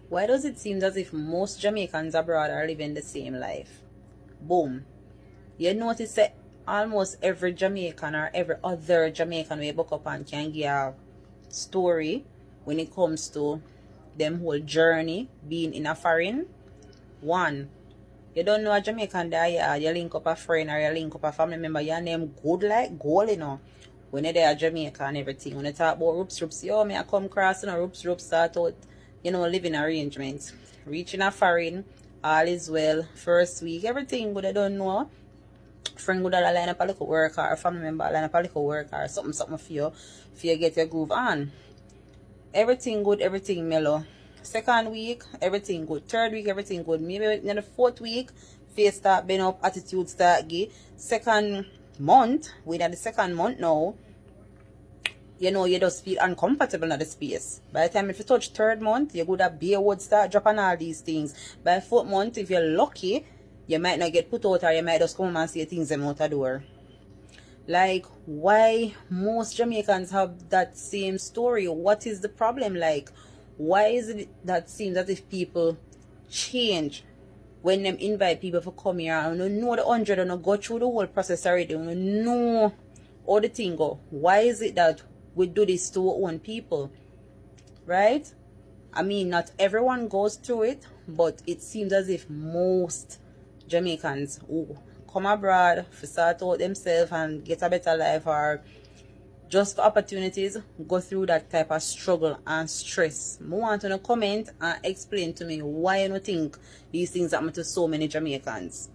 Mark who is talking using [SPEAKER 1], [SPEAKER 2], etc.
[SPEAKER 1] Why does it seem as if most Jamaicans abroad are living the same life? Boom. You notice that almost every Jamaican or every other Jamaican we book up and can give a story when it comes to them whole journey being in a foreign. One, you don't know a Jamaican there, you link up a friend or you link up a family member, your name good like gold, you know. When you're there Jamaica and everything, when you talk about roops, yo, me I come cross, you know, roops start out, you know, living arrangements. Reaching a foreign, all is well, first week, everything good, I don't know. Friend would line up a little work or family member line up a little work or something for you get your groove on. Everything good, everything mellow. Second week, everything good. Third week, everything good. Maybe in the fourth week, face start bend up, attitude start gay. Second month, we at the second month now, you know, you just feel uncomfortable in the space. By the time if you touch third month, you would have beer would start dropping all these things. By fourth month, if you're lucky, you might not get put out or you might just come and see things them out the door. Like, why most Jamaicans have that same story? What is the problem? Like, why is it that seems as if people change when them invite people to come here and you know the 100 and go through the whole process already, you know all the thing go? Why is it that we do this to our own people? Right? I mean, not everyone goes through it, but it seems as if most Jamaicans who come abroad to start out themselves and get a better life or just for opportunities go through that type of struggle and stress. I want to comment and explain to me why you don't think these things happen to so many Jamaicans.